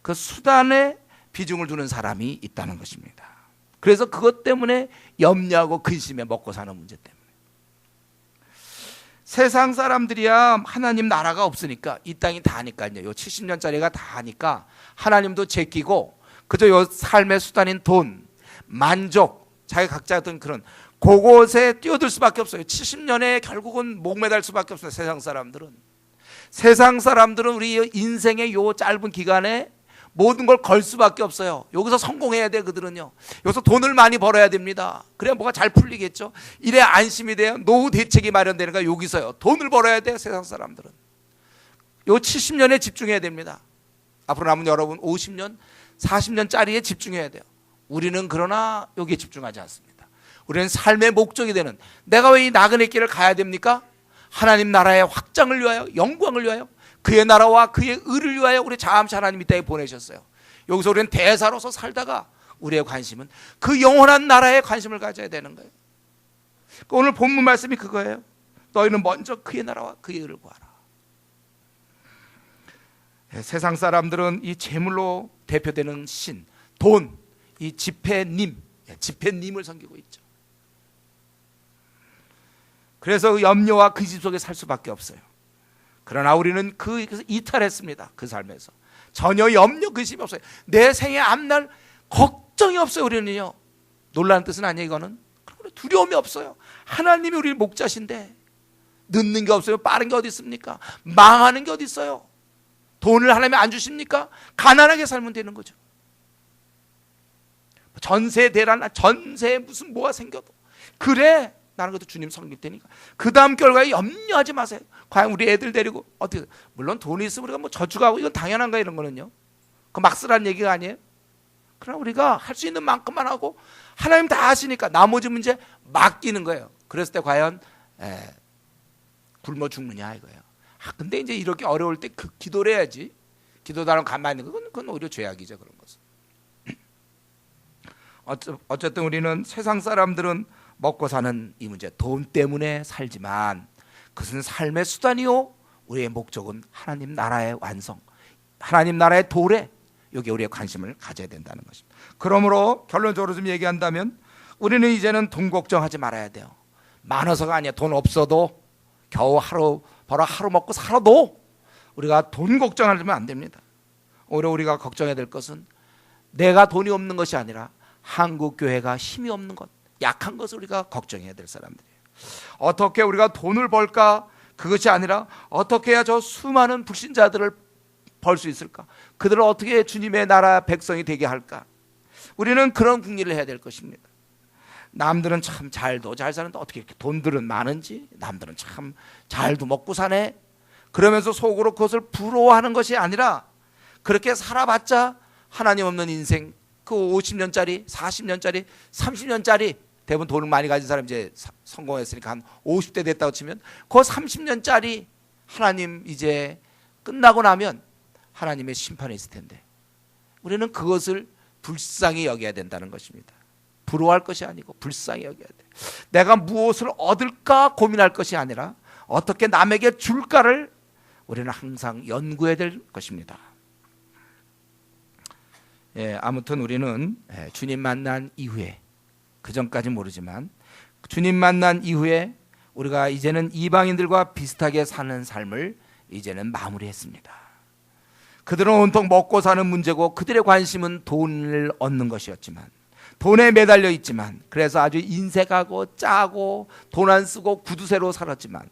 그 수단에 비중을 두는 사람이 있다는 것입니다. 그래서 그것 때문에 염려하고 근심해, 먹고 사는 문제 때문에. 세상 사람들이야 하나님 나라가 없으니까 이 땅이 다 하니까요. 요 70년짜리가 다 하니까 하나님도 제끼고 그저 요 삶의 수단인 돈, 만족, 자기 각자 어떤 그런 그곳에 뛰어들 수밖에 없어요. 70년에 결국은 목매달 수밖에 없어요. 세상 사람들은 우리 인생의 요 짧은 기간에 모든 걸 걸 수밖에 없어요. 여기서 성공해야 돼. 그들은요, 여기서 돈을 많이 벌어야 됩니다. 그래야 뭐가 잘 풀리겠죠. 이래 안심이 돼요. 노후 대책이 마련되는 거야. 여기서요, 돈을 벌어야 돼요. 세상 사람들은 요 70년에 집중해야 됩니다. 앞으로 남은 여러분 50년, 40년짜리에 집중해야 돼요. 우리는 그러나 여기에 집중하지 않습니다. 우리는 삶의 목적이 되는, 내가 왜 이 나그네 길을 가야 됩니까? 하나님 나라의 확장을 위하여, 영광을 위하여, 그의 나라와 그의 의를 위하여 우리 잠시 하나님 이 땅에 보내셨어요. 여기서 우리는 대사로서 살다가 우리의 관심은 그 영원한 나라에 관심을 가져야 되는 거예요. 오늘 본문 말씀이 그거예요. 너희는 먼저 그의 나라와 그의 의를 구하라. 세상 사람들은 이 재물로 대표되는 신, 돈, 이 지폐님을 섬기고 있죠. 그래서 염려와 근심 속에 살 수밖에 없어요. 그러나 우리는 그래서 이탈했습니다. 그 삶에서 전혀 염려 근심이 없어요. 내 생의 앞날 걱정이 없어요. 우리는요, 놀라는 뜻은 아니에요. 이거는 두려움이 없어요. 하나님이 우리 목자신데 늦는 게 없어요. 빠른 게 어디 있습니까? 망하는 게 어디 있어요? 돈을 하나님이 안 주십니까? 가난하게 살면 되는 거죠. 전세 대란, 전세 무슨 뭐가 생겨도 그래 나는 그래도 주님 섬길 테니까 그 다음 결과에 염려하지 마세요. 과연 우리 애들 데리고 어떻게, 물론 돈이 있으면 우리가 뭐 저축하고 이건 당연한가, 이런 거는요 그 막 쓰라는 얘기가 아니에요. 그러나 우리가 할 수 있는 만큼만 하고 하나님 다 하시니까 나머지 문제 맡기는 거예요. 그랬을 때 과연 굶어 죽느냐 이거예요. 근데 이제 이렇게 어려울 때 그 기도를 해야지. 기도도 안 하고 가만히 있는 건 그건 오히려 죄악이죠. 그런 것은. 어쨌든 우리는 세상 사람들은 먹고 사는 이 문제, 돈 때문에 살지만 그것은 삶의 수단이요, 우리의 목적은 하나님 나라의 완성, 하나님 나라의 도래, 여기에 우리의 관심을 가져야 된다는 것입니다. 그러므로 결론적으로 좀 얘기한다면 우리는 이제는 돈 걱정하지 말아야 돼요. 많아서가 아니야. 돈 없어도 겨우 하루 벌어 하루 먹고 살아도 우리가 돈 걱정하면 안 됩니다. 오히려 우리가 걱정해야 될 것은 내가 돈이 없는 것이 아니라 한국 교회가 힘이 없는 것, 약한 것을 우리가 걱정해야 될 사람들이에요. 어떻게 우리가 돈을 벌까, 그것이 아니라 어떻게 해야 저 수많은 불신자들을 벌 수 있을까, 그들을 어떻게 주님의 나라 백성이 되게 할까. 우리는 그런 궁리를 해야 될 것입니다. 남들은 참 잘도 잘 사는데 어떻게 이렇게 돈들은 많은지, 남들은 참 잘도 먹고 사네, 그러면서 속으로 그것을 부러워하는 것이 아니라 그렇게 살아봤자 하나님 없는 인생, 그 50년짜리, 40년짜리, 30년짜리, 대부분 돈을 많이 가진 사람이 이제 성공했으니까 한 50대 됐다고 치면 그 30년짜리 하나님 이제 끝나고 나면 하나님의 심판이 있을 텐데 우리는 그것을 불쌍히 여겨야 된다는 것입니다. 부러워할 것이 아니고 불쌍히 여겨야 돼. 내가 무엇을 얻을까 고민할 것이 아니라 어떻게 남에게 줄까를 우리는 항상 연구해야 될 것입니다. 아무튼 우리는 주님 만난 이후에, 그 전까지 모르지만 주님 만난 이후에 우리가 이제는 이방인들과 비슷하게 사는 삶을 이제는 마무리했습니다. 그들은 온통 먹고 사는 문제고 그들의 관심은 돈을 얻는 것이었지만, 돈에 매달려 있지만, 그래서 아주 인색하고 짜고 돈 안 쓰고 구두쇠로 살았지만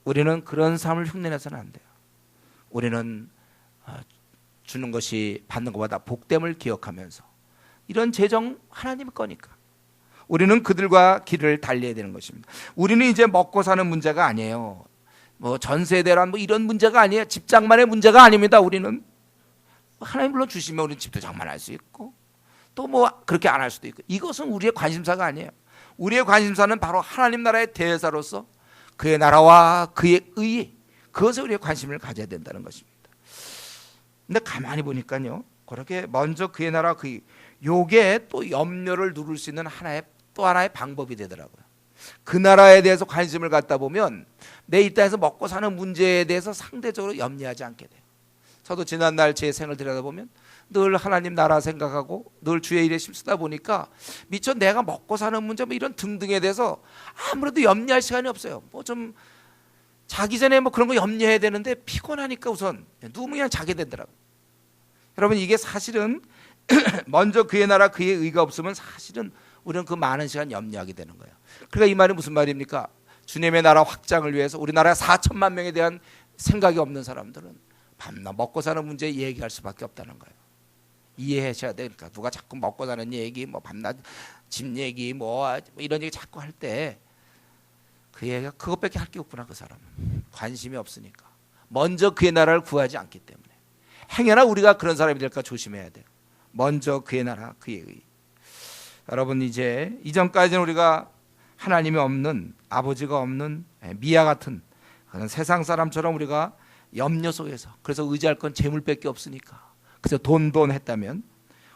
우리는 그런 삶을 흉내내서는 안 돼요. 우리는 주는 것이 받는 것보다 복됨을 기억하면서, 이런 재정 하나님 거니까 우리는 그들과 길을 달려야 되는 것입니다. 우리는 이제 먹고 사는 문제가 아니에요. 뭐 전세 대란 뭐 이런 문제가 아니에요. 집장만의 문제가 아닙니다. 우리는 하나님 물론 주시면 우리는 집도 장만할 수 있고 또 뭐 그렇게 안 할 수도 있고, 이것은 우리의 관심사가 아니에요. 우리의 관심사는 바로 하나님 나라의 대사로서 그의 나라와 그의 의, 그것에 우리의 관심을 가져야 된다는 것입니다. 근데 가만히 보니까요, 그렇게 먼저 그의 나라, 그 요게 또 염려를 누를 수 있는 또 하나의 방법이 되더라고요. 그 나라에 대해서 관심을 갖다 보면 내 이 땅에서 먹고 사는 문제에 대해서 상대적으로 염려하지 않게 돼요. 저도 지난날 제 생을 들여다보면 늘 하나님 나라 생각하고 늘 주의 일에 힘쓰다 보니까 미처 내가 먹고 사는 문제 뭐 이런 등등에 대해서 아무래도 염려할 시간이 없어요. 뭐 좀 자기 전에 뭐 그런 거 염려해야 되는데 피곤하니까 우선 누우면 그냥 자게 되더라고요. 여러분, 이게 사실은 먼저 그의 나라 그의 의가 없으면 사실은 우리는 그 많은 시간 염려하게 되는 거예요. 그러니까 이 말이 무슨 말입니까? 주님의 나라 확장을 위해서 우리나라 4천만 명에 대한 생각이 없는 사람들은 밤낮 먹고 사는 문제 얘기할 수밖에 없다는 거예요. 이해하셔야 돼. 그러니까 누가 자꾸 먹고 사는 얘기, 뭐 밤낮 집 얘기, 뭐 이런 얘기 자꾸 할 때 그 얘기가 그것밖에 할 게 없구나. 그 사람은 관심이 없으니까 먼저 그의 나라를 구하지 않기 때문에. 행여나 우리가 그런 사람이 될까 조심해야 돼요. 먼저 그의 나라 그의 의. 여러분, 이제 이전까지는 우리가 하나님이 없는, 아버지가 없는 미아 같은 그런 세상 사람처럼 우리가 염려 속에서, 그래서 의지할 건 재물밖에 없으니까 그래서 돈 했다면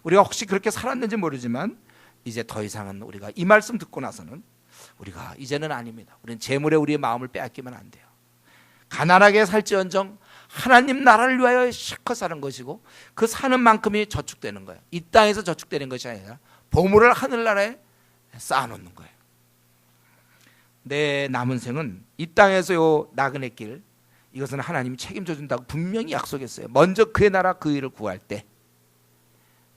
우리가 혹시 그렇게 살았는지 모르지만 이제 더 이상은 우리가 이 말씀 듣고 나서는 우리가 이제는 아닙니다. 우리는 재물에 우리의 마음을 빼앗기면 안 돼요. 가난하게 살지언정 하나님 나라를 위하여 실컷 사는 것이고 그 사는 만큼이 저축되는 거예요. 이 땅에서 저축되는 것이 아니라 보물을 하늘나라에 쌓아놓는 거예요. 내 남은 생은 이 땅에서 요 나그네 길, 이것은 하나님이 책임져 준다고 분명히 약속했어요. 먼저 그의 나라 그 일을 구할 때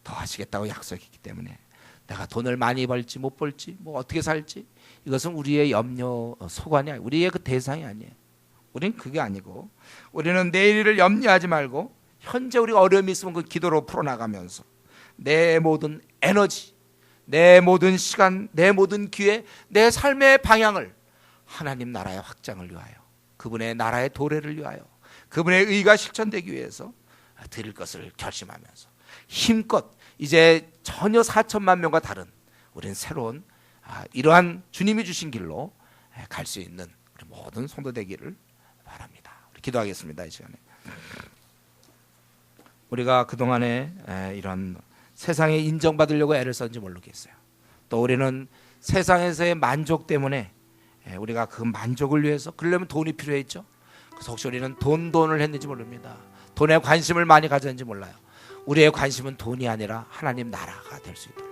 더 하시겠다고 약속했기 때문에 내가 돈을 많이 벌지 못 벌지 뭐 어떻게 살지, 이것은 우리의 염려 소관이 아니에요. 우리의 그 대상이 아니에요. 우리는 그게 아니고 우리는 내일을 염려하지 말고 현재 우리가 어려움이 있으면 그 기도로 풀어나가면서 내 모든 에너지, 내 모든 시간, 내 모든 기회, 내 삶의 방향을 하나님 나라의 확장을 위하여, 그분의 나라의 도래를 위하여, 그분의 의가 실천되기 위해서 드릴 것을 결심하면서 힘껏 이제 전혀 4천만 명과 다른 우리는 새로운 이러한 주님이 주신 길로 갈 수 있는 우리 모든 성도 되기를 바랍니다. 우리 기도하겠습니다. 이 시간에 우리가 그동안에 이런 세상에 인정받으려고 애를 썼는지 모르겠어요. 또 우리는 세상에서의 만족 때문에 우리가 그 만족을 위해서 그러려면 돈이 필요했죠. 그래서 혹시 우리는 돈을 했는지 모릅니다. 돈에 관심을 많이 가졌는지 몰라요. 우리의 관심은 돈이 아니라 하나님 나라가 될 수 있도록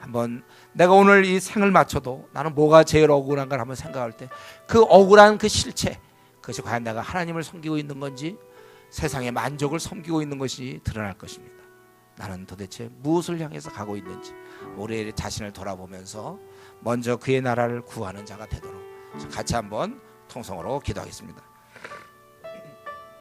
한번 내가 오늘 이 생을 마쳐도 나는 뭐가 제일 억울한가 한번 생각할 때 그 억울한 그 실체, 그것이 과연 내가 하나님을 섬기고 있는 건지 세상의 만족을 섬기고 있는 것이 드러날 것입니다. 나는 도대체 무엇을 향해서 가고 있는지 우리 자신을 돌아보면서 먼저 그의 나라를 구하는 자가 되도록 같이 한번 통성으로 기도하겠습니다.